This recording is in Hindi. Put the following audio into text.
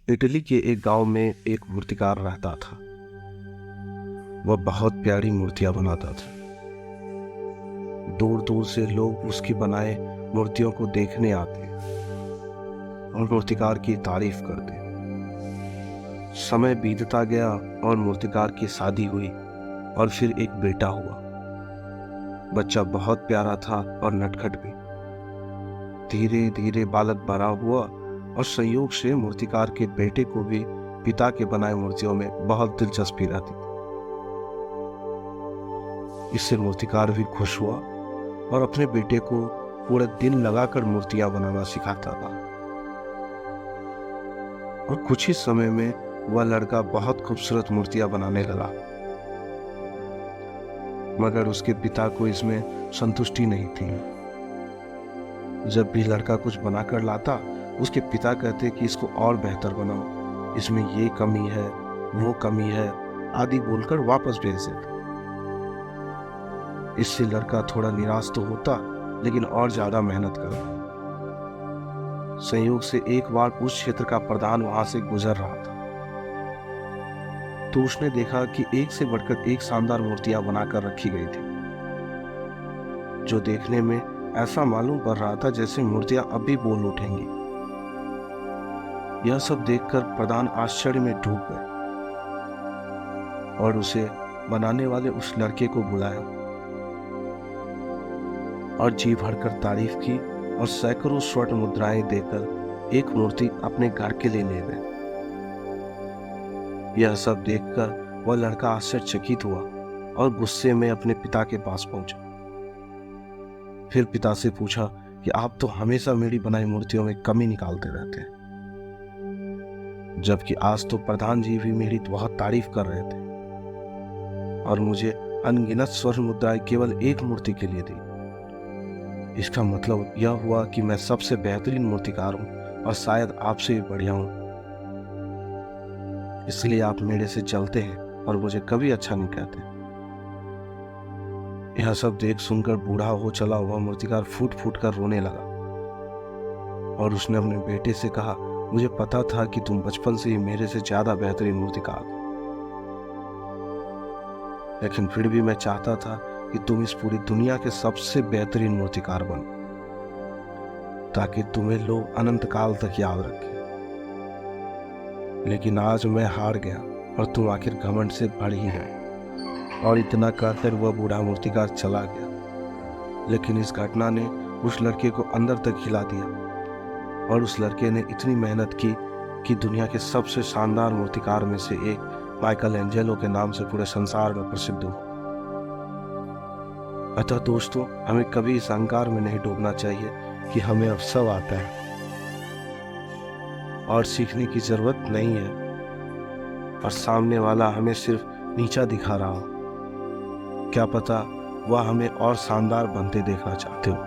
इटली के एक गांव में एक मूर्तिकार रहता था। वह बहुत प्यारी मूर्तियां बनाता था। दूर दूर से लोग उसकी बनाए मूर्तियों को देखने आते और मूर्तिकार की तारीफ करते। समय बीतता गया और मूर्तिकार की शादी हुई और फिर एक बेटा हुआ। बच्चा बहुत प्यारा था और नटखट भी। धीरे धीरे बालक बड़ा हुआ और संयोग से मूर्तिकार के बेटे को भी पिता के बनाए मूर्तियों में बहुत दिलचस्पी रहती थी। इससे मूर्तिकार भी खुश हुआ और अपने बेटे को पूरे दिन लगाकर मूर्तियां बनाना सिखाता था। और कुछ ही समय में वह लड़का बहुत खूबसूरत मूर्तियां बनाने लगा। मगर उसके पिता को इसमें संतुष्टि नहीं थी। जब भी लड़का कुछ बनाकर लाता, उसके पिता कहते कि इसको और बेहतर बनाओ, इसमें ये कमी है, वो कमी है आदि बोलकर वापस भेज देते। इससे लड़का थोड़ा निराश तो होता, लेकिन और ज्यादा मेहनत करता। संयोग से एक बार उस क्षेत्र का प्रधान वहां से गुजर रहा था, तो उसने देखा कि एक से बढ़कर एक शानदार मूर्तियां बनाकर रखी गई थी, जो देखने में ऐसा मालूम पड़ रहा था जैसे मूर्तियां अब भी बोल उठेंगी। यह सब देखकर प्रधान आश्चर्य में डूब गए और उसे बनाने वाले उस लड़के को बुलाया और जी भरकर तारीफ की और सैकड़ों स्वर्ण मुद्राएं देकर एक मूर्ति अपने घर के लिए ले गए। यह सब देखकर वह लड़का आश्चर्यचकित हुआ और गुस्से में अपने पिता के पास पहुंचा। फिर पिता से पूछा कि आप तो हमेशा मेरी बनाई मूर्तियों में कमी निकालते रहते हैं, जबकि आज तो प्रधान जी भी मेरी बहुत तारीफ कर रहे थे और मुझे अनगिनत स्वर्ण मुद्राएं केवल एक मूर्ति के लिए दी। इसका मतलब यह हुआ कि मैं सबसे बेहतरीन मूर्तिकार हूं और शायद आपसे भी बढ़िया हूं। इसलिए आप मेरे से चलते हैं और मुझे कभी अच्छा नहीं कहते। यह सब देख सुनकर बूढ़ा हो चला हुआ मूर्तिकार फूट फूट कर रोने लगा और उसने अपने बेटे से कहा, मुझे पता था कि तुम बचपन से ही मेरे से ज्यादा बेहतरीन मूर्तिकार हो, लेकिन फिर भी मैं चाहता था कि तुम इस पूरी दुनिया के सबसे बेहतरीन मूर्तिकार बनो, ताकि तुम्हें लोग अनंत काल तक याद रखें। लेकिन आज मैं हार गया और तुम आखिर घमंड से भर ही गए। और इतना कहकर वह बूढ़ा मूर्तिकार चला गया। लेकिन इस घटना ने उस लड़के को अंदर तक हिला दिया और उस लड़के ने इतनी मेहनत की कि दुनिया के सबसे शानदार मूर्तिकार में से एक माइकल एंजेलो के नाम से पूरे संसार में प्रसिद्ध हुआ। अतः दोस्तों, हमें कभी इस अहंकार में नहीं डूबना चाहिए कि हमें अब सब आता है और सीखने की जरूरत नहीं है, और सामने वाला हमें सिर्फ नीचा दिखा रहा हो। क्या पता वह हमें और शानदार बनते देखना चाहते हो।